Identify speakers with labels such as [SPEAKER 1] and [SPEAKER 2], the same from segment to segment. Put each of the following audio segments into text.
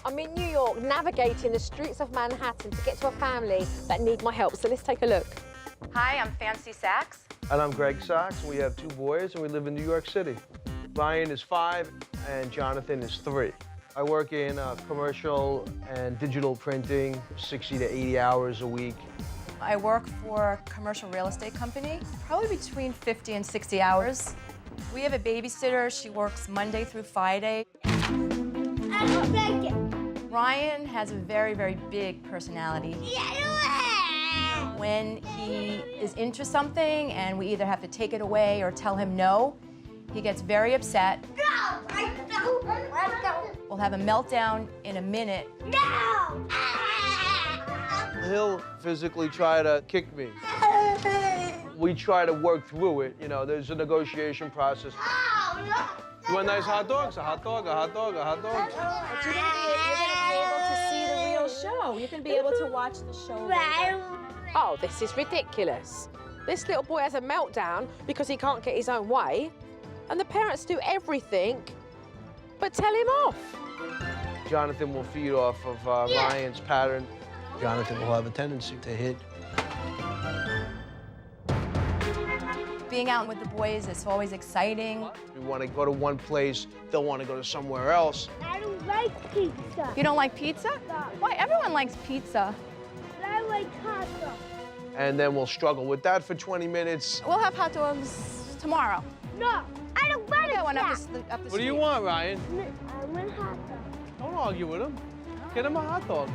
[SPEAKER 1] I'm in New York, navigating the streets of Manhattan to get to a family that need my help. So let's take a look.
[SPEAKER 2] Hi, I'm Fancy Sachs.
[SPEAKER 3] And I'm Greg Sachs, and we have 2 boys, and we live in New York City. Ryan is 5, and Jonathan is 3. I work in commercial and digital printing, 60 to 80 hours a week.
[SPEAKER 2] I work for a commercial real estate company, probably between 50 and 60 hours. We have a babysitter. She works Monday through Friday.
[SPEAKER 4] I don't like it.
[SPEAKER 2] Ryan has a very, very big personality. When he is into something and we either have to take it away or tell him no, he gets very upset.
[SPEAKER 4] No! I don't.
[SPEAKER 2] We'll have a meltdown in a minute.
[SPEAKER 4] No!
[SPEAKER 3] He'll physically try to kick me. We try to work through it. You know, there's a negotiation process.
[SPEAKER 4] Oh, no!
[SPEAKER 3] You want nice hot dogs? A hot dog, a hot dog, a hot dog.
[SPEAKER 1] But you're gonna be able to see the real show. You're gonna be able to watch the show later. Oh, this is ridiculous. This little boy has a meltdown because he can't get his own way, and the parents do everything but tell him off.
[SPEAKER 3] Jonathan will feed off of Ryan's pattern. Jonathan will have a tendency to hit.
[SPEAKER 2] Being out with the boys is always exciting.
[SPEAKER 3] We want to go to one place, they'll want to go to somewhere else.
[SPEAKER 4] I don't like pizza.
[SPEAKER 2] You don't like pizza?
[SPEAKER 4] No.
[SPEAKER 2] Why? Everyone likes pizza.
[SPEAKER 4] But I like hot dogs.
[SPEAKER 3] And then we'll struggle with that for 20 minutes.
[SPEAKER 2] We'll have hot dogs tomorrow.
[SPEAKER 4] No, I don't want
[SPEAKER 2] That one up
[SPEAKER 4] that.
[SPEAKER 2] the
[SPEAKER 3] What do you want, Ryan?
[SPEAKER 4] I want hot dogs.
[SPEAKER 3] Don't argue with him. Get him a hot dog.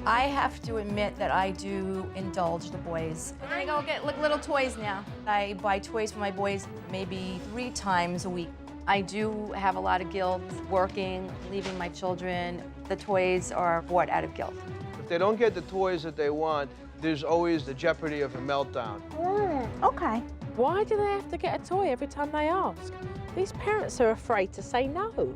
[SPEAKER 2] I have to admit that I do indulge the boys. We're gonna go get little toys now. I buy toys for my boys maybe 3 times a week. I do have a lot of guilt working, leaving my children. The toys are bought out of guilt.
[SPEAKER 3] If they don't get the toys that they want, there's always the jeopardy of a meltdown.
[SPEAKER 4] I want it.
[SPEAKER 2] Okay.
[SPEAKER 1] Why do they have to get a toy every time they ask? These parents are afraid to say no.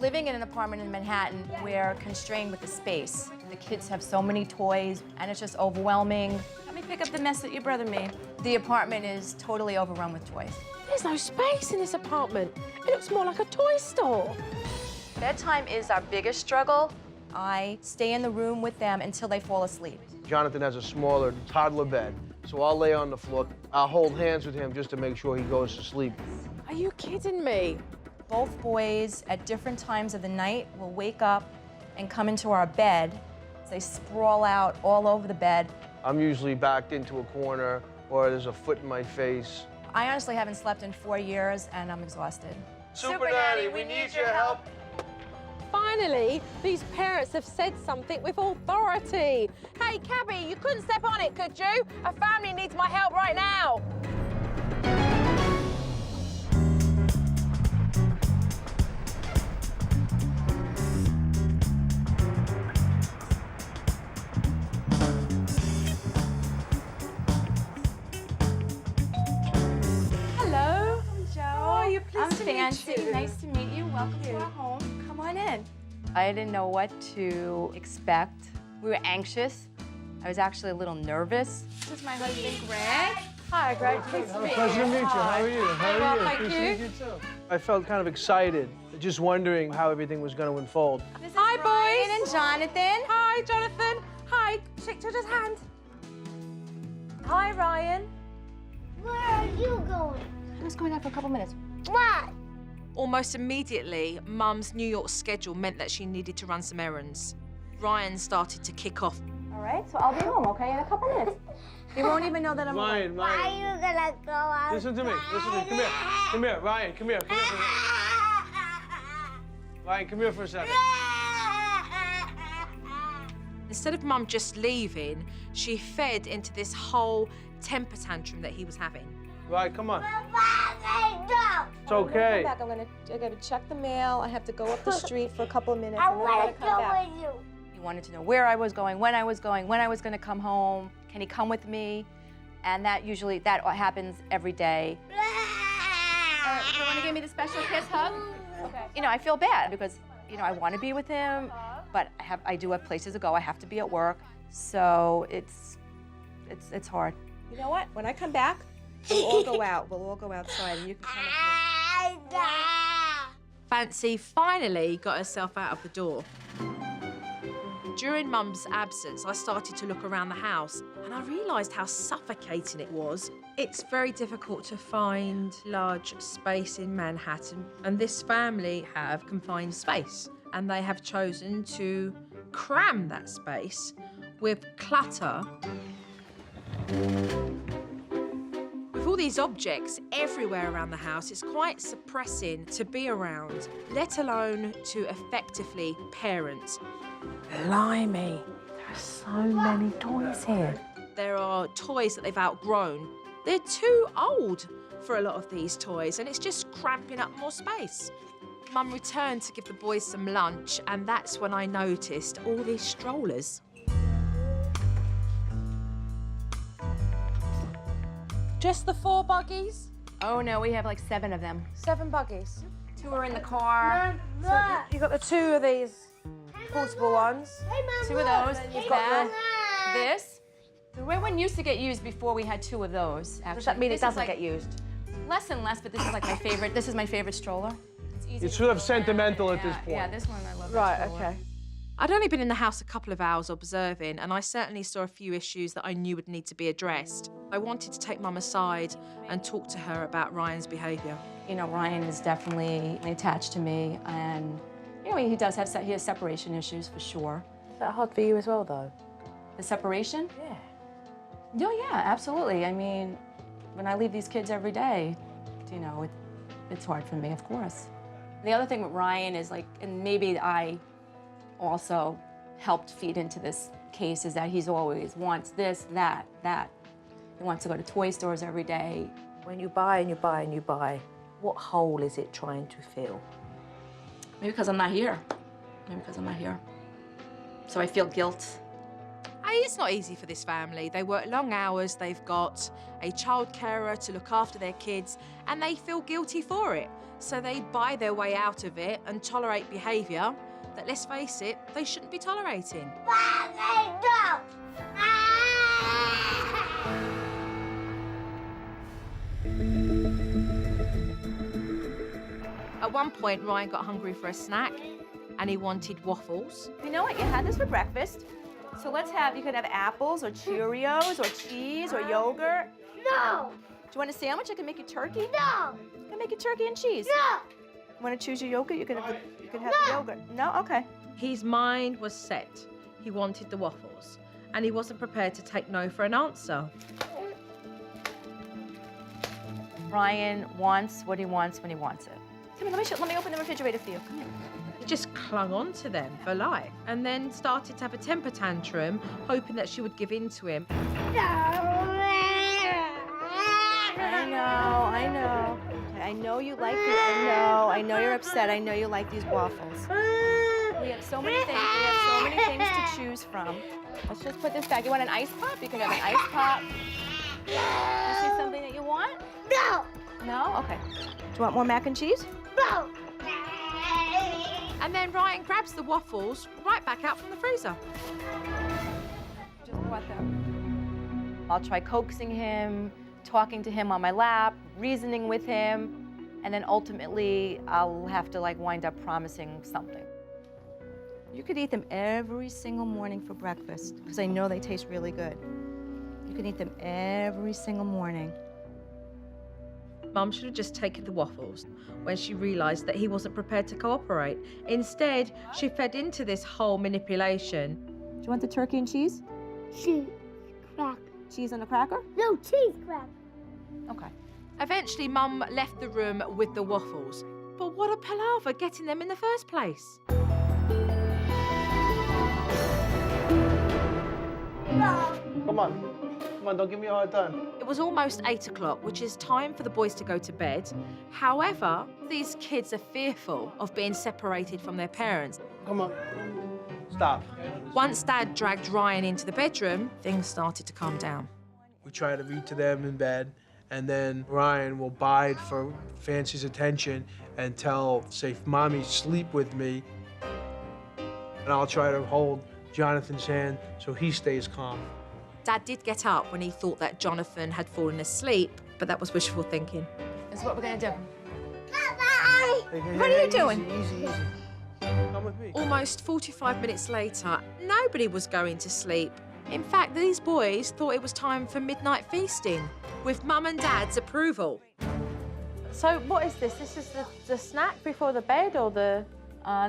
[SPEAKER 2] Living in an apartment in Manhattan, we're constrained with the space. The kids have so many toys, and it's just overwhelming. Let me pick up the mess that your brother made. The apartment is totally overrun with toys.
[SPEAKER 1] There's no space in this apartment. It looks more like a toy store.
[SPEAKER 2] Bedtime is our biggest struggle. I stay in the room with them until they fall asleep.
[SPEAKER 3] Jonathan has a smaller toddler bed, so I'll lay on the floor. I'll hold hands with him just to make sure he goes to sleep.
[SPEAKER 1] Are you kidding me?
[SPEAKER 2] Both boys, at different times of the night, will wake up and come into our bed. They sprawl out all over the bed.
[SPEAKER 3] I'm usually backed into a corner, or there's a foot in my face.
[SPEAKER 2] I honestly haven't slept in 4 years, and I'm exhausted.
[SPEAKER 3] Supernanny, we need your help.
[SPEAKER 1] Finally, these parents have said something with authority. Hey, Cabby, you couldn't step on it, could you? A family needs my help right now. Hello.
[SPEAKER 2] Joe.
[SPEAKER 1] How are you?
[SPEAKER 2] I'm
[SPEAKER 1] Pleased to meet
[SPEAKER 2] Fancy.
[SPEAKER 1] you.
[SPEAKER 2] Nice to meet you. Welcome to our home. Come on in. I didn't know what to expect. We were anxious. I was actually a little nervous. This is my husband, Greg. Hi, Greg. Pleased to meet you.
[SPEAKER 3] Pleasure to meet you. How are you?
[SPEAKER 1] Very well, thank you.
[SPEAKER 3] I felt kind of excited, just wondering how everything was going to unfold.
[SPEAKER 2] This is
[SPEAKER 1] Hi,
[SPEAKER 2] Ryan
[SPEAKER 1] boys.
[SPEAKER 2] and Jonathan.
[SPEAKER 1] Hi, Jonathan. Hi. Shake each other's hand. Hi, Ryan.
[SPEAKER 4] Where are you going?
[SPEAKER 2] I was going out for a couple minutes.
[SPEAKER 4] What?
[SPEAKER 5] Almost immediately, Mum's New York schedule meant that she needed to run some errands. Ryan started to kick off.
[SPEAKER 2] All right, so I'll be home, okay, in a couple minutes. You won't even know that I'm
[SPEAKER 3] Ryan,
[SPEAKER 4] Why are
[SPEAKER 3] Ryan,
[SPEAKER 4] you gonna go out?
[SPEAKER 3] listen to me. Listen to me. Come here. Come here, Ryan. Come here. Come here. Ryan, come here for a second.
[SPEAKER 5] Instead of Mum just leaving, she fed into this whole temper tantrum that he was having.
[SPEAKER 3] Ryan, come on.
[SPEAKER 4] No!
[SPEAKER 3] It's okay.
[SPEAKER 2] I gotta check the mail. I have to go up the street for a couple of minutes.
[SPEAKER 4] I
[SPEAKER 2] and then
[SPEAKER 4] wanna
[SPEAKER 2] I'm gonna come
[SPEAKER 4] go
[SPEAKER 2] back.
[SPEAKER 4] with you.
[SPEAKER 2] He wanted to know where I was going, when I was going, when I was gonna come home. Can he come with me? And that happens every day. You wanna give me the special kiss hug? Okay. You know, I feel bad because, you know, I wanna be with him, but I do have places to go. I have to be at work. So it's hard. You know what? When I come back, we'll all go out. We'll all go outside and you can come with me.
[SPEAKER 5] Fancy finally got herself out of the door. During Mum's absence, I started to look around the house and I realised how suffocating it was. It's very difficult to find large space in Manhattan, and this family have confined space, and they have chosen to cram that space with clutter. With all these objects everywhere around the house, it's quite suppressing to be around, let alone to effectively parent.
[SPEAKER 1] Blimey, there are so many toys here.
[SPEAKER 5] There are toys that they've outgrown. They're too old for a lot of these toys, and it's just cramping up more space. Mum returned to give the boys some lunch, and that's when I noticed all these strollers.
[SPEAKER 1] Just the 4 buggies?
[SPEAKER 2] Oh no, we have like 7 of them.
[SPEAKER 1] 7 buggies.
[SPEAKER 2] 2 are in the car.
[SPEAKER 1] You got the 2 of these portable ones.
[SPEAKER 4] Hey, Mom,
[SPEAKER 2] 2 of those.
[SPEAKER 4] look.
[SPEAKER 2] You've got this. The red one used to get used before we had 2 of those. Actually,
[SPEAKER 1] Does that mean
[SPEAKER 2] This
[SPEAKER 1] it
[SPEAKER 2] is
[SPEAKER 1] doesn't
[SPEAKER 2] like
[SPEAKER 1] get used?
[SPEAKER 2] less and less? But this is like my favorite. This is my favorite stroller. It's easy.
[SPEAKER 3] It's
[SPEAKER 2] to
[SPEAKER 3] sort of
[SPEAKER 2] go
[SPEAKER 3] sentimental
[SPEAKER 2] down.
[SPEAKER 3] at this point.
[SPEAKER 2] Yeah, this one I love.
[SPEAKER 1] Right,
[SPEAKER 2] that stroller.
[SPEAKER 1] okay.
[SPEAKER 5] I'd only been in the house a couple of hours observing, and I certainly saw a few issues that I knew would need to be addressed. I wanted to take Mum aside and talk to her about Ryan's behaviour.
[SPEAKER 2] You know, Ryan is definitely attached to me, and you know, he does have he has separation issues for sure.
[SPEAKER 1] Is that hard for you as well, though?
[SPEAKER 2] The separation?
[SPEAKER 1] Yeah.
[SPEAKER 2] Oh yeah, absolutely. I mean, when I leave these kids every day, you know, it's hard for me, of course. The other thing with Ryan is like, and maybe I also helped feed into this case, is that he's always wants this, that. He wants to go to toy stores every day.
[SPEAKER 1] When you buy and you buy and you buy, what hole is it trying to fill?
[SPEAKER 2] Maybe because I'm not here. Maybe because I'm not here. So I feel guilt.
[SPEAKER 5] It's not easy for this family. They work long hours, they've got a child carer to look after their kids, and they feel guilty for it. So they buy their way out of it and tolerate behaviour that, let's face it, they shouldn't be tolerating. At one point, Ryan got hungry for a snack and he wanted waffles.
[SPEAKER 2] You know what? You had this for breakfast. So you could have apples or Cheerios or cheese or yogurt.
[SPEAKER 4] No!
[SPEAKER 2] Do you want a sandwich? I can make you turkey.
[SPEAKER 4] No!
[SPEAKER 2] I can make you turkey and cheese.
[SPEAKER 4] No!
[SPEAKER 2] You want to choose your yogurt? You can have the yogurt. No? Okay.
[SPEAKER 5] His mind was set. He wanted the waffles and he wasn't prepared to take no for an answer.
[SPEAKER 2] Ryan wants what he wants when he wants it. Come here, let me open the refrigerator for you. Come here.
[SPEAKER 5] He just clung on to them for life and then started to have a temper tantrum, hoping that she would give in to him.
[SPEAKER 2] I know. Okay, I know you like these. I know you're upset. I know you like these waffles. We have so many things. We have so many things to choose from. Let's just put this back. You want an ice pop? You can have an ice pop. You see something that you want?
[SPEAKER 4] No!
[SPEAKER 2] No? Okay. Do you want more mac and cheese?
[SPEAKER 4] No!
[SPEAKER 5] And then Ryan grabs the waffles right back out from the freezer.
[SPEAKER 2] Just brought them. I'll try coaxing him, talking to him on my lap, reasoning with him, and then ultimately I'll have to wind up promising something. You could eat them every single morning for breakfast because I know they taste really good. You can eat them every single morning.
[SPEAKER 5] Mum should have just taken the waffles when she realised that he wasn't prepared to cooperate. Instead, she fed into this whole manipulation.
[SPEAKER 2] Do you want the turkey and cheese?
[SPEAKER 4] Cheese cracker.
[SPEAKER 2] Cheese and a cracker?
[SPEAKER 4] No, cheese cracker.
[SPEAKER 2] Okay.
[SPEAKER 5] Eventually, Mum left the room with the waffles. But what a palaver getting them in the first place.
[SPEAKER 3] Come on, don't give me a hard time.
[SPEAKER 5] It was almost 8 o'clock, which is time for the boys to go to bed. However, these kids are fearful of being separated from their parents.
[SPEAKER 3] Come on, stop.
[SPEAKER 5] Once Dad dragged Ryan into the bedroom, things started to calm down.
[SPEAKER 3] We try to read to them in bed, and then Ryan will bide for Fancy's attention and tell, say, Mommy, sleep with me. And I'll try to hold Jonathan's hand so he stays calm.
[SPEAKER 5] Dad did get up when he thought that Jonathan had fallen asleep, but that was wishful thinking.
[SPEAKER 2] This is what we're gonna do. What are you doing?
[SPEAKER 3] Easy. Come with me.
[SPEAKER 5] Almost 45 minutes later, nobody was going to sleep. In fact, these boys thought it was time for midnight feasting, with Mum and Dad's approval.
[SPEAKER 2] So what is this? This is the snack before the bed, or the...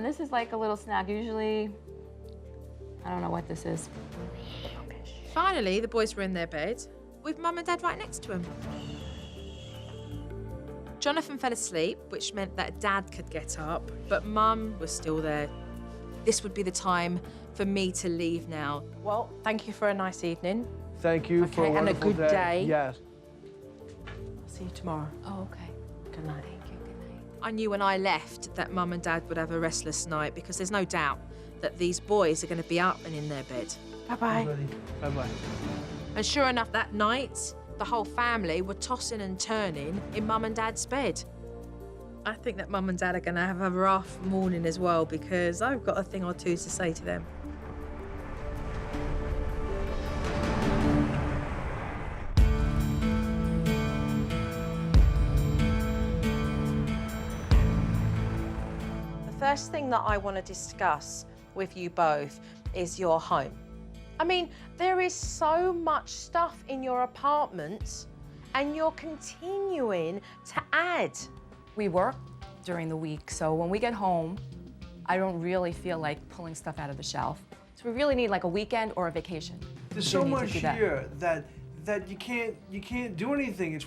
[SPEAKER 2] this is like a little snack. Usually, I don't know what this is.
[SPEAKER 5] Finally, the boys were in their bed, with Mum and Dad right next to them. Jonathan fell asleep, which meant that Dad could get up, but Mum was still there. This would be the time for me to leave now. Well, thank you for a nice evening.
[SPEAKER 3] Thank you for a
[SPEAKER 5] and a
[SPEAKER 3] wonderful
[SPEAKER 5] good day.
[SPEAKER 3] Yes.
[SPEAKER 5] I'll see you tomorrow.
[SPEAKER 2] Oh, okay.
[SPEAKER 5] Good night.
[SPEAKER 2] Thank you. Good night.
[SPEAKER 5] I knew when I left that Mum and Dad would have a restless night, because there's no doubt that these boys are going to be up and in their bed. Bye-bye.
[SPEAKER 3] Bye-bye.
[SPEAKER 5] And sure enough, that night, the whole family were tossing and turning in Mum and Dad's bed. I think that Mum and Dad are going to have a rough morning as well, because I've got a thing or two to say to them. The first thing that I want to discuss with you both is your home. I mean, there is so much stuff in your apartment, and you're continuing to add.
[SPEAKER 2] We work during the week, so when we get home, I don't really feel like pulling stuff out of the shelf. So we really need like a weekend or a vacation.
[SPEAKER 3] There's
[SPEAKER 2] We
[SPEAKER 3] so
[SPEAKER 2] need to
[SPEAKER 3] much
[SPEAKER 2] do that.
[SPEAKER 3] here that you can't do anything. It's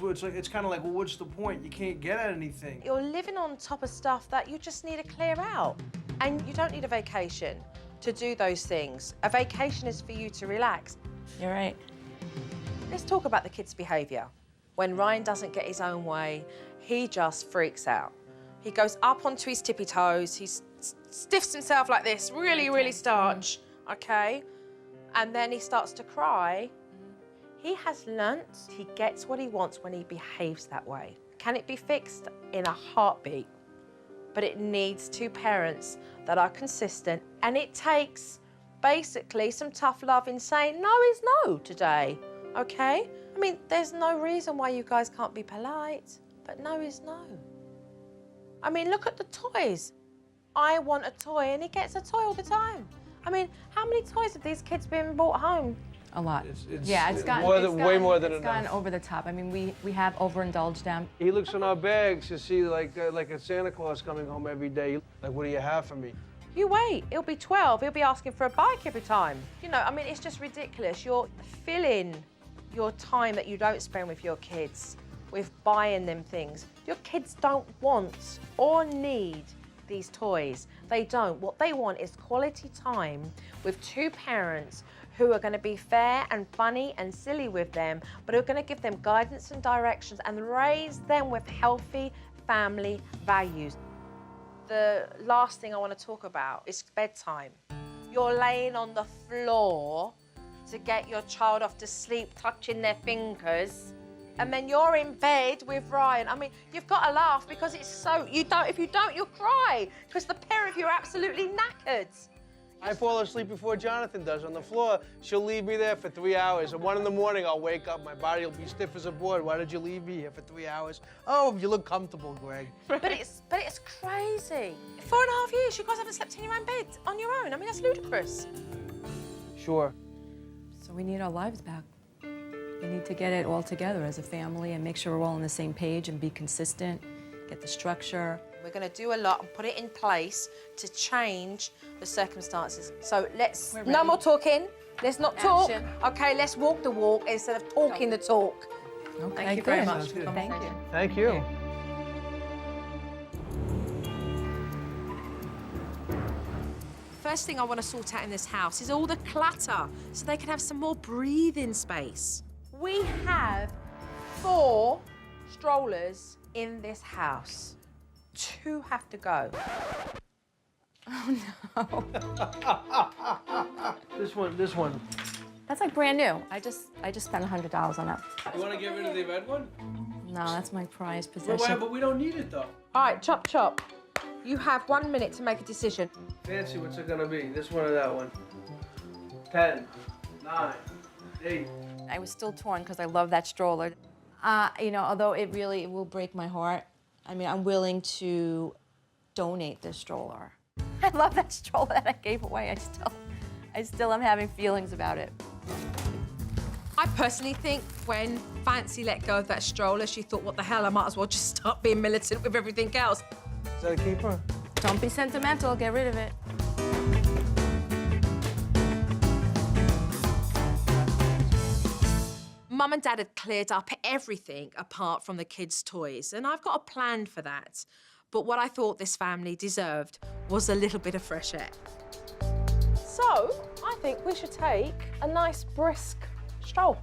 [SPEAKER 3] kind of like, well, what's the point? You can't get at anything.
[SPEAKER 5] You're living on top of stuff that you just need to clear out. And you don't need a vacation to do those things. A vacation is for you to relax.
[SPEAKER 2] You're right.
[SPEAKER 5] Let's talk about the kids' behaviour. When Ryan doesn't get his own way, he just freaks out. He goes up onto his tippy toes, he stiffs himself like this, really starch, okay? And then he starts to cry. He has learnt he gets what he wants when he behaves that way. Can it be fixed? In a heartbeat. But it needs two parents that are consistent, and it takes basically some tough love in saying no is no today, okay? I mean, there's no reason why you guys can't be polite, but no is no. I mean, look at the toys. I want a toy, and he gets a toy all the time. I mean, how many toys have these kids been brought home?
[SPEAKER 2] A lot.
[SPEAKER 3] It's
[SPEAKER 2] Yeah, it's gotten
[SPEAKER 3] way more than
[SPEAKER 2] it's
[SPEAKER 3] enough.
[SPEAKER 2] gotten over the top. I mean, we have overindulged them.
[SPEAKER 3] He looks in our bags to see like a Santa Claus coming home every day. Like, what do you have for me?
[SPEAKER 5] You wait, he'll be 12, he'll be asking for a bike every time. You know, I mean, it's just ridiculous. You're filling your time that you don't spend with your kids with buying them things. Your kids don't want or need these toys. They don't. What they want is quality time with two parents who are going to be fair and funny and silly with them, but who are going to give them guidance and directions and raise them with healthy family values. The last thing I want to talk about is bedtime. You're laying on the floor to get your child off to sleep, touching their fingers, and then you're in bed with Ryan. I mean, you've got to laugh because it's so, if you don't, you'll cry because the pair of you are absolutely knackered.
[SPEAKER 3] I fall asleep before Jonathan does on the floor. She'll leave me there for 3 hours. At 1 in the morning, I'll wake up. My body will be stiff as a board. Why did you leave me here for 3 hours? Oh, you look comfortable, Greg.
[SPEAKER 5] But it's crazy. 4.5 years, you guys haven't slept in your own bed on your own. I mean, that's ludicrous.
[SPEAKER 3] Sure.
[SPEAKER 2] So we need our lives back. We need to get it all together as a family and make sure we're all on the same page and be consistent, get the structure.
[SPEAKER 5] We're going to do a lot and put it in place to change the circumstances. So let's, no more talking. Let's not talk.
[SPEAKER 2] Action.
[SPEAKER 5] Okay, let's walk the walk instead of talking the talk.
[SPEAKER 2] Okay,
[SPEAKER 5] Thank you very
[SPEAKER 2] good.
[SPEAKER 5] much.
[SPEAKER 3] Sounds good.
[SPEAKER 2] Thank you.
[SPEAKER 3] Thank you.
[SPEAKER 5] First thing I want to sort out in this house is all the clutter so they can have some more breathing space. We have 4 strollers in this house. 2 have to go.
[SPEAKER 2] Oh, no.
[SPEAKER 3] This one.
[SPEAKER 2] That's like brand new. I just spent $100 on that.
[SPEAKER 3] You want to get rid of the red one?
[SPEAKER 2] No, that's my prized possession.
[SPEAKER 3] But we don't need it, though.
[SPEAKER 5] All right, chop, chop. You have 1 minute to make a decision.
[SPEAKER 3] Fancy, what's it gonna be? This one or that one? 10, 9, 8.
[SPEAKER 2] I was still torn because I love that stroller. You know, although it will break my heart, I mean, I'm willing to donate this stroller. I love that stroller that I gave away. I still am having feelings about it.
[SPEAKER 5] I personally think when Fancy let go of that stroller, she thought, what the hell, I might as well just start being militant with everything else.
[SPEAKER 3] Is that a keeper?
[SPEAKER 2] Don't be sentimental, get rid of it.
[SPEAKER 5] Mum and Dad had cleared up everything apart from the kids' toys, and I've got a plan for that. But what I thought this family deserved was a little bit of fresh air.
[SPEAKER 1] So, I think we should take a nice brisk stroll.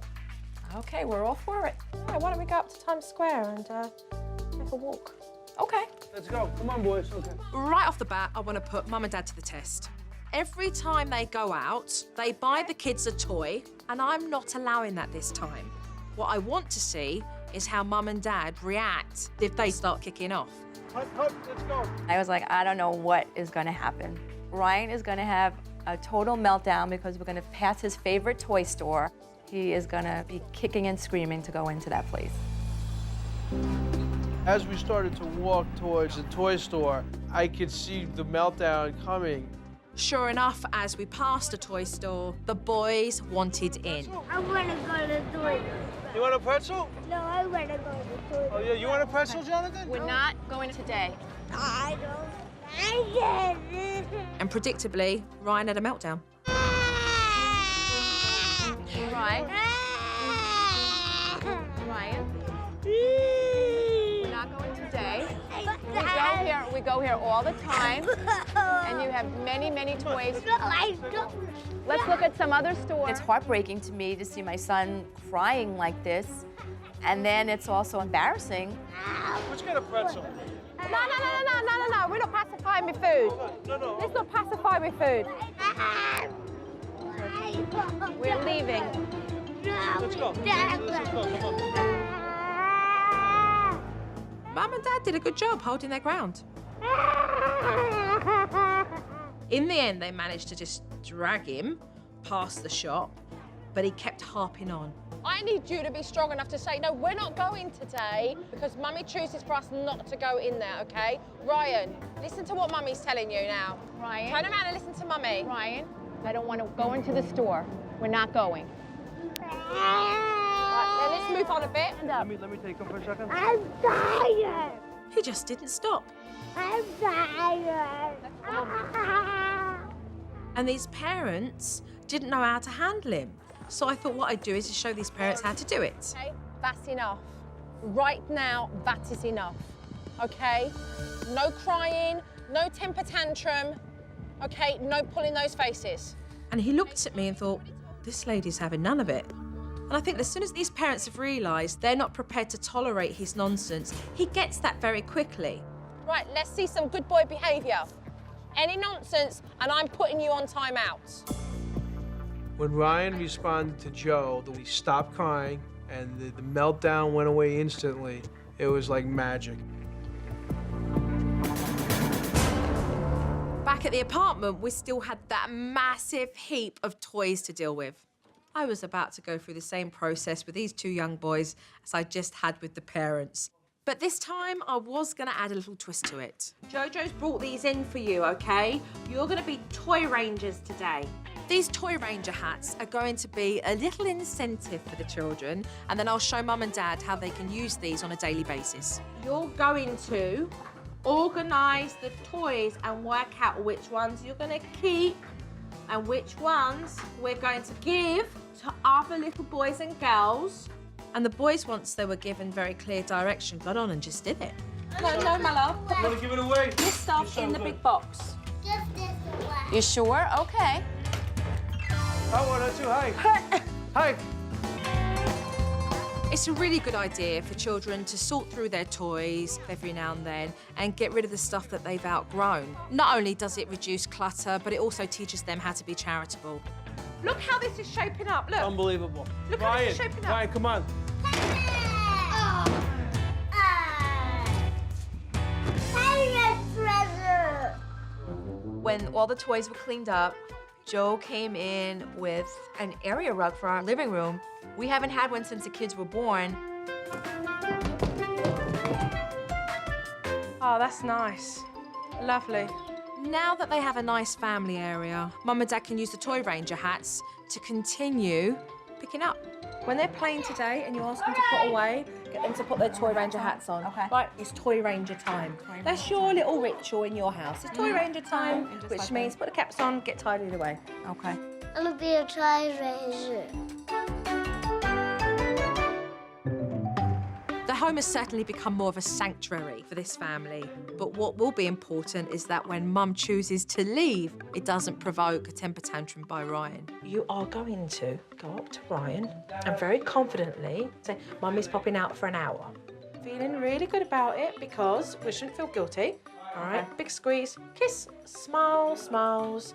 [SPEAKER 2] Okay, we're all for it.
[SPEAKER 1] Yeah, why don't we go up to Times Square and take a walk?
[SPEAKER 2] Okay.
[SPEAKER 3] Let's go. Come on, boys. Okay.
[SPEAKER 5] Right off the bat, I want to put Mum and Dad to the test. Every time they go out, they buy the kids a toy, and I'm not allowing that this time. What I want to see is how Mum and Dad react if they start kicking off.
[SPEAKER 3] Hut, let's go.
[SPEAKER 2] I was like, I don't know what is gonna happen. Ryan is gonna have a total meltdown because we're gonna pass his favorite toy store. He is gonna be kicking and screaming to go into that place.
[SPEAKER 3] As we started to walk towards the toy store, I could see the meltdown coming.
[SPEAKER 5] Sure enough, as we passed the toy store, the boys wanted in.
[SPEAKER 4] I want to go to the toy.
[SPEAKER 3] You want a pretzel?
[SPEAKER 4] No, I want to go to the toy.
[SPEAKER 3] Oh, yeah, you want a pretzel, Jonathan?
[SPEAKER 2] We're not going today.
[SPEAKER 4] I don't like it.
[SPEAKER 5] And predictably, Ryan had a meltdown.
[SPEAKER 2] Ryan? We're not going today. We go here all the time, and you have many, many toys.
[SPEAKER 4] No, I don't.
[SPEAKER 2] Let's look at some other stores. It's heartbreaking to me to see my son crying like this, and then it's also embarrassing.
[SPEAKER 3] Let's get a pretzel.
[SPEAKER 1] No, we're not pacifying with food.
[SPEAKER 3] No.
[SPEAKER 1] Let's not pacify with food.
[SPEAKER 2] We're leaving.
[SPEAKER 3] Let's go. Let's go. Come on.
[SPEAKER 5] Mum and Dad did a good job holding their ground. In the end, they managed to just drag him past the shop, but he kept harping on.
[SPEAKER 1] I need you to be strong enough to say, no, we're not going today because Mummy chooses for us not to go in there, okay? Ryan, listen to what Mummy's telling you now.
[SPEAKER 2] Ryan?
[SPEAKER 1] Turn around and listen to Mummy.
[SPEAKER 2] Ryan, I don't want to go into the store. We're not going.
[SPEAKER 1] Right, then let's move on a bit.
[SPEAKER 3] Let me take him for a second.
[SPEAKER 4] I'm tired.
[SPEAKER 5] He just didn't stop.
[SPEAKER 4] I'm tired.
[SPEAKER 5] And these parents didn't know how to handle him. So I thought what I'd do is to show these parents how to do it.
[SPEAKER 1] Okay, that's enough. Right now, that is enough, okay? No crying, no temper tantrum, okay? No pulling those faces.
[SPEAKER 5] And he looked at me and thought, this lady's having none of it. And I think as soon as these parents have realised they're not prepared to tolerate his nonsense, he gets that very quickly.
[SPEAKER 1] Right, let's see some good boy behaviour. Any nonsense, and I'm putting you on timeout.
[SPEAKER 3] When Ryan responded to Joe, he stopped crying and the meltdown went away instantly. It was like magic.
[SPEAKER 5] Back at the apartment, we still had that massive heap of toys to deal with. I was about to go through the same process with these two young boys as I just had with the parents. But this time, I was going to add a little twist to it. Jojo's brought these in for you, OK? You're going to be toy rangers today. These toy ranger hats are going to be a little incentive for the children, and then I'll show Mum and Dad how they can use these on a daily basis. You're going to organise the toys and work out which ones you're going to keep and which ones we're going to give to other little boys and girls. And the boys, once they were given very clear direction, got on and just did it.
[SPEAKER 1] No, my love.
[SPEAKER 3] You want to give it away?
[SPEAKER 1] This stuff in the big box.
[SPEAKER 4] Give this away.
[SPEAKER 2] You sure? Okay.
[SPEAKER 3] I want to too. Hi. Hi.
[SPEAKER 5] It's a really good idea for children to sort through their toys every now and then and get rid of the stuff that they've outgrown. Not only does it reduce clutter, but it also teaches them how to be charitable. Look how this is shaping up, look.
[SPEAKER 3] Unbelievable.
[SPEAKER 5] Look how this is shaping up.
[SPEAKER 3] Ryan, come on.
[SPEAKER 2] When all the toys were cleaned up, Joe came in with an area rug for our living room. We haven't had one since the kids were born.
[SPEAKER 1] Oh, that's nice.
[SPEAKER 5] Lovely. Now that they have a nice family area, Mum and Dad can use the Toy Ranger hats to continue picking up. When they're playing today and you ask them to put away, get them to put their Toy Ranger hats on.
[SPEAKER 2] Okay.
[SPEAKER 5] Right, it's Toy Ranger time. That's your little ritual in your house. It's Toy Ranger time, which means put the caps on, get tidied away.
[SPEAKER 2] Okay.
[SPEAKER 4] I'm gonna be a Toy Ranger.
[SPEAKER 5] The home has certainly become more of a sanctuary for this family. But what will be important is that when Mum chooses to leave, it doesn't provoke a temper tantrum by Ryan. You are going to go up to Ryan and very confidently say, Mummy's popping out for an hour. Feeling really good about it because we shouldn't feel guilty. All right, big squeeze, kiss, smile, smiles.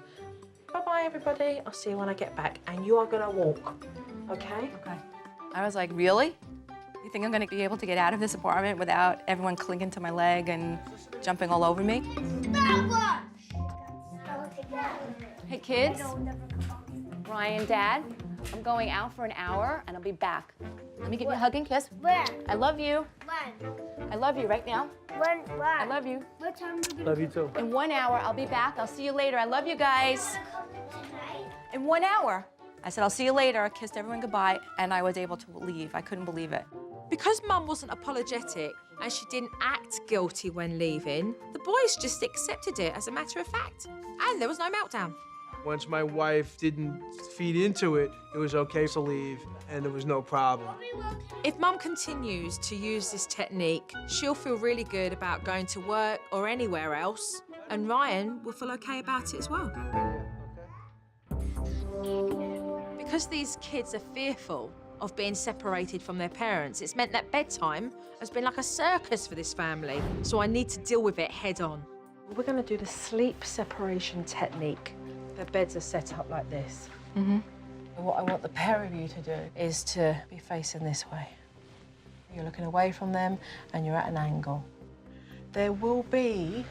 [SPEAKER 5] Bye-bye, everybody. I'll see you when I get back. And you are gonna walk, okay?
[SPEAKER 2] Okay. I was like, really? You think I'm gonna be able to get out of this apartment without everyone clinging to my leg and jumping all over me? Hey, kids. Ryan, Dad, I'm going out for an hour and I'll be back. Let me give you a hug and kiss.
[SPEAKER 4] Where?
[SPEAKER 2] I love you.
[SPEAKER 4] When?
[SPEAKER 2] I love you right now.
[SPEAKER 4] When?
[SPEAKER 2] I love you.
[SPEAKER 4] What time are we gonna
[SPEAKER 3] Love you too.
[SPEAKER 2] In 1 hour, I'll be back. I'll see you later. I love you guys.
[SPEAKER 4] tonight?
[SPEAKER 2] In 1 hour. I said, I'll see you later. I kissed everyone goodbye, and I was able to leave. I couldn't believe it.
[SPEAKER 5] Because Mum wasn't apologetic and she didn't act guilty when leaving, the boys just accepted it as a matter of fact. And there was no meltdown.
[SPEAKER 3] Once my wife didn't feed into it, it was okay to leave, and there was no problem.
[SPEAKER 5] If Mum continues to use this technique, she'll feel really good about going to work or anywhere else, and Ryan will feel okay about it as well. Because these kids are fearful of being separated from their parents, it's meant that bedtime has been like a circus for this family, so I need to deal with it head on. We're going to do the sleep separation technique. The beds are set up like this.
[SPEAKER 2] Mm-hmm.
[SPEAKER 5] And what I want the pair of you to do is to be facing this way. You're looking away from them and you're at an angle. There will be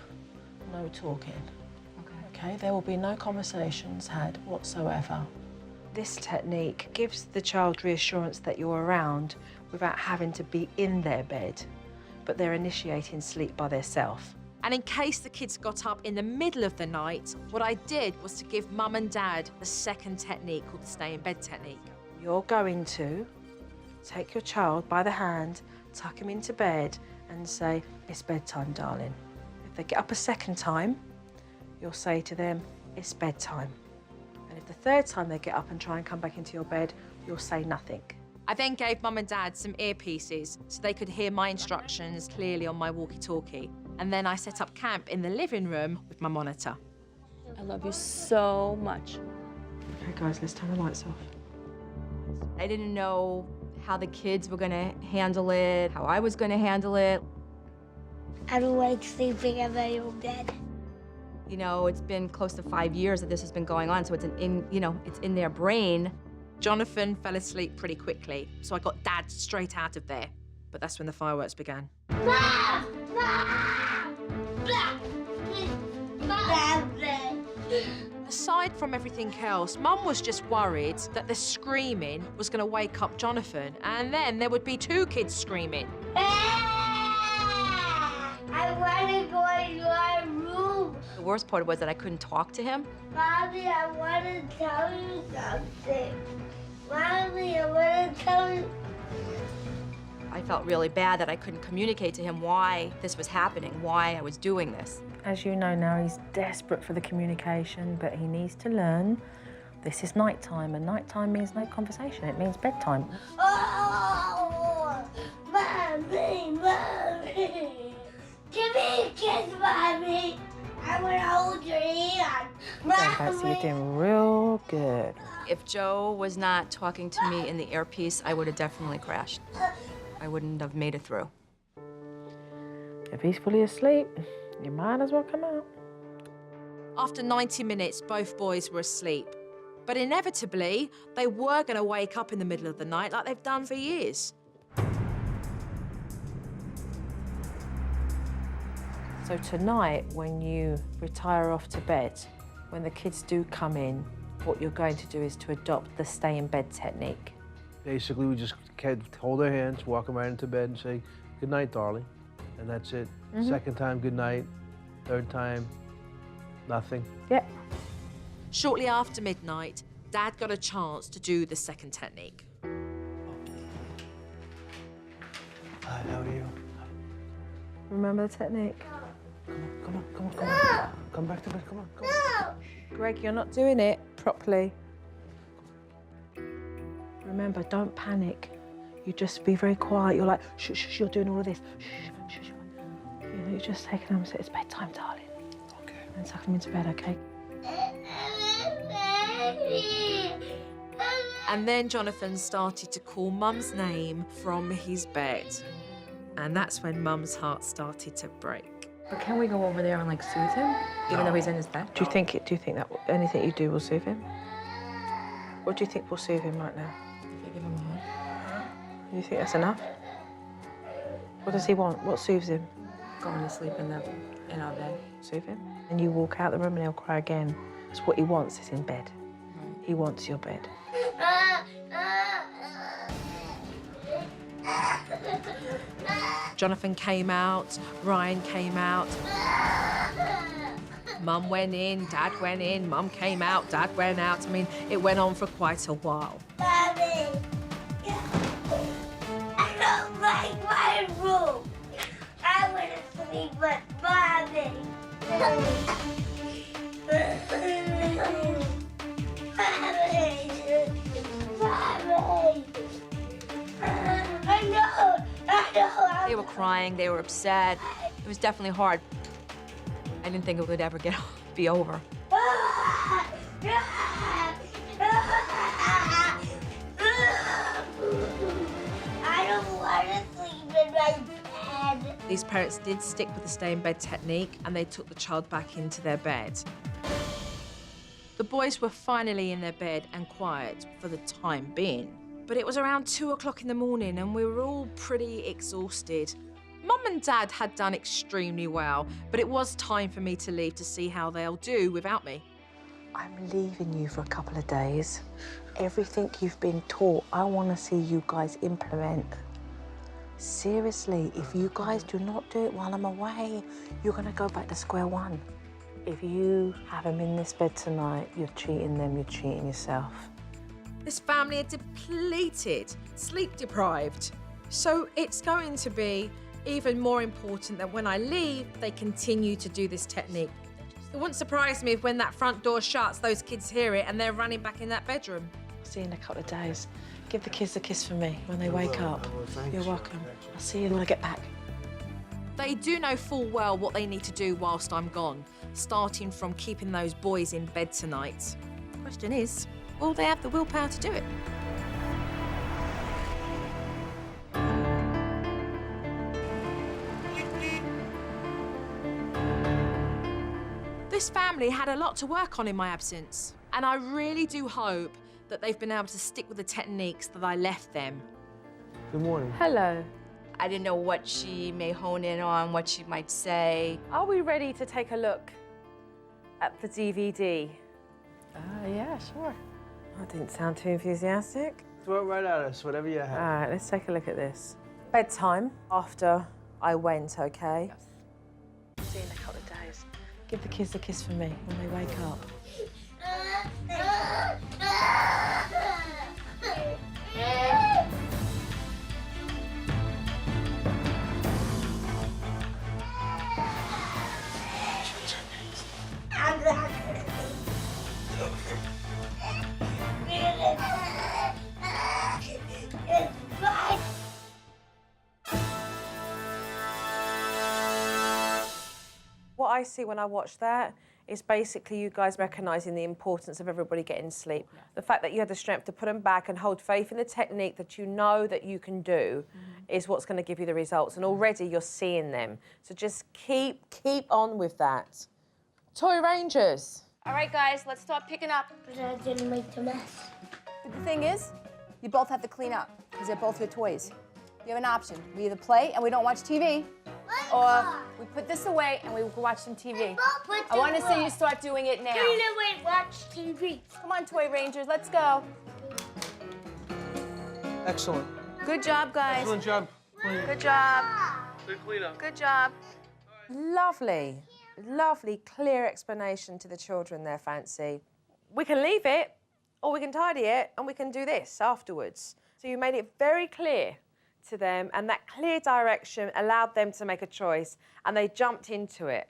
[SPEAKER 5] no talking. Okay, there will be no conversations had whatsoever. This technique gives the child reassurance that you're around without having to be in their bed, but they're initiating sleep by themselves. And in case the kids got up in the middle of the night, what I did was to give Mum and Dad the second technique called the stay in bed technique. You're going to take your child by the hand, tuck him into bed and say, it's bedtime, darling. If they get up a second time, you'll say to them, it's bedtime. And if the third time they get up and try and come back into your bed, you'll say nothing. I then gave Mum and Dad some earpieces so they could hear my instructions clearly on my walkie-talkie. And then I set up camp in the living room with my monitor.
[SPEAKER 2] I love you so much.
[SPEAKER 5] Okay, guys, let's turn the lights off.
[SPEAKER 2] I didn't know how the kids were gonna handle it, how I was gonna handle it.
[SPEAKER 4] I don't like sleeping in my own bed.
[SPEAKER 2] You know, it's been close to 5 years that this has been going on, so it's it's in their brain.
[SPEAKER 5] Jonathan fell asleep pretty quickly, so I got Dad straight out of there. But that's when the fireworks began. Aside from everything else, Mum was just worried that the screaming was going to wake up Jonathan, and then there would be two kids screaming.
[SPEAKER 4] I want to go in your room.
[SPEAKER 2] The worst part was that I couldn't talk to him.
[SPEAKER 4] Mommy, I want to tell you something. Mommy, I want to tell you.
[SPEAKER 2] I felt really bad that I couldn't communicate to him why this was happening, why I was doing this.
[SPEAKER 5] As you know now, he's desperate for the communication, but he needs to learn this is nighttime, and nighttime means no conversation. It means bedtime.
[SPEAKER 4] Oh, Mommy, Mommy. Give me a kiss, Mommy. I want to hold your hand.
[SPEAKER 5] Betsy, you're doing real good.
[SPEAKER 2] If Joe was not talking to me in the earpiece, I would have definitely crashed. I wouldn't have made it through.
[SPEAKER 5] If he's fully asleep, you might as well come out. After 90 minutes, both boys were asleep. But inevitably, they were going to wake up in the middle of the night like they've done for years. So tonight, when you retire off to bed, when the kids do come in, what you're going to do is to adopt the stay in bed technique.
[SPEAKER 3] Basically, we just hold their hands, walk them right into bed and say, good night, darling. And that's it. Second time, good night. Third time, nothing.
[SPEAKER 1] Yeah.
[SPEAKER 5] Shortly after midnight, Dad got a chance to do the second technique.
[SPEAKER 3] Hi, how are you?
[SPEAKER 1] Remember the technique?
[SPEAKER 3] Come on. Come back to bed, come on.
[SPEAKER 1] Greg, you're not doing it properly. Remember, don't panic. You just be very quiet. You're like, shh, shh, you're doing all of this. Shh, shh, shh. You know, you just take them and say, it's bedtime, darling.
[SPEAKER 3] Okay.
[SPEAKER 1] And tuck them into bed, okay?
[SPEAKER 5] And then Jonathan started to call Mum's name from his bed. And that's when Mum's heart started to break.
[SPEAKER 2] But can we go over there and like soothe him, even though he's in his bed?
[SPEAKER 1] Do you think that anything you do will soothe him? What do you think will soothe him right now?
[SPEAKER 2] If I give him a hug,
[SPEAKER 1] Do you think that's enough? What does he want? What soothes him?
[SPEAKER 2] going to sleep in our bed.
[SPEAKER 1] Soothe him? And you walk out the room and he'll cry again. That's what he wants is in bed. He wants your bed.
[SPEAKER 5] Jonathan came out, Ryan came out. Mum went in, Dad went in, Mum came out, Dad went out. I mean, it went on for quite a while.
[SPEAKER 4] Mommy, I don't like my room. I want to sleep with Mommy. Mommy. I know.
[SPEAKER 2] They were crying, they were upset. It was definitely hard. I didn't think it would ever be over.
[SPEAKER 4] I don't want to sleep in my bed.
[SPEAKER 5] These parents did stick with the stay in bed technique and they took the child back into their bed. The boys were finally in their bed and quiet for the time being. But it was around 2 o'clock in the morning and we were all pretty exhausted. Mum and Dad had done extremely well, but it was time for me to leave to see how they'll do without me.
[SPEAKER 1] I'm leaving you for a couple of days. Everything you've been taught, I want to see you guys implement. Seriously, if you guys do not do it while I'm away, you're going to go back to square one. If you have them in this bed tonight, you're cheating them, you're cheating yourself.
[SPEAKER 5] This family are depleted, sleep deprived. So it's going to be even more important that when I leave, they continue to do this technique. It wouldn't surprise me if when that front door shuts, those kids hear it and they're running back in that bedroom.
[SPEAKER 1] I'll see you in a couple of days. Give the kids a kiss for me when they wake up. You're welcome. I'll see you when I get back.
[SPEAKER 5] They do know full well what they need to do whilst I'm gone, starting from keeping those boys in bed tonight. The question is, will they have the willpower to do it? This family had a lot to work on in my absence, and I really do hope that they've been able to stick with the techniques that I left them.
[SPEAKER 3] Good morning.
[SPEAKER 1] Hello.
[SPEAKER 2] I didn't know what she may hone in on, what she might say.
[SPEAKER 1] Are we ready to take a look at the DVD? Yeah, sure. That didn't sound too enthusiastic.
[SPEAKER 3] Throw it right at us, whatever you
[SPEAKER 1] All
[SPEAKER 3] have.
[SPEAKER 1] right, let's take a look at this. Bedtime after I went, okay?
[SPEAKER 2] Yes.
[SPEAKER 1] See you in a couple of days. Give the kids a kiss for me when they wake up.
[SPEAKER 4] I'm not It's fine.
[SPEAKER 1] What I see when I watch that is basically you guys recognising the importance of everybody getting sleep. Yeah. The fact that you had the strength to put them back and hold faith in the technique that you know that you can do is what's going to give you the results. And already you're seeing them. So just keep on with that. Toy Rangers.
[SPEAKER 2] All right, guys, let's start picking up.
[SPEAKER 4] But I didn't make the mess.
[SPEAKER 2] But the thing is, you both have to clean up because they're both your toys. You have an option. We either play and we don't watch TV, or we put this away and we watch some TV. I want to see you start doing it now.
[SPEAKER 4] Clean away, watch TV.
[SPEAKER 2] Come on, Toy Rangers, let's go.
[SPEAKER 3] Excellent.
[SPEAKER 2] Good job, guys.
[SPEAKER 3] Excellent job.
[SPEAKER 2] Good job.
[SPEAKER 3] Good cleanup.
[SPEAKER 2] Good job.
[SPEAKER 1] Lovely. lovely, clear explanation to the children their fancy. We can leave it, or we can tidy it, and we can do this afterwards. So you made it very clear to them, and that clear direction allowed them to make a choice, and they jumped into it.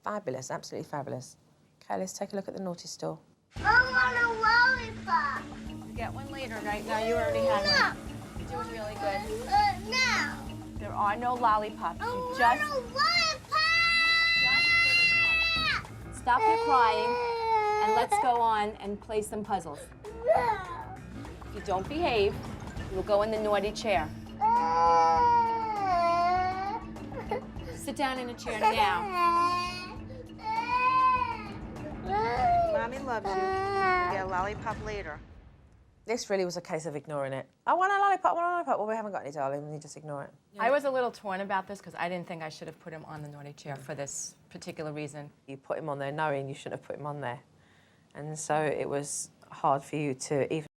[SPEAKER 1] Fabulous, absolutely fabulous. Okay, let's take a look at the naughty store.
[SPEAKER 4] I want a lollipop.
[SPEAKER 2] You get one later, right? Now you already had one. You're doing really good.
[SPEAKER 4] Now.
[SPEAKER 2] There are no lollipops.
[SPEAKER 4] I
[SPEAKER 2] You
[SPEAKER 4] want
[SPEAKER 2] just
[SPEAKER 4] a lollipop.
[SPEAKER 2] finished one. Stop your crying, and let's go on and play some puzzles. If you don't behave, you will go in the naughty chair. Sit down in a chair now.
[SPEAKER 6] Mommy loves you. Get a lollipop later.
[SPEAKER 1] This really was a case of ignoring it. I want a lollipop, I want a lollipop. Well, we haven't got any, darling, and you just ignore it.
[SPEAKER 2] I was a little torn about this because I didn't think I should have put him on the naughty chair for this particular reason.
[SPEAKER 1] You put him on there knowing you shouldn't have put him on there. And so it was hard for you to even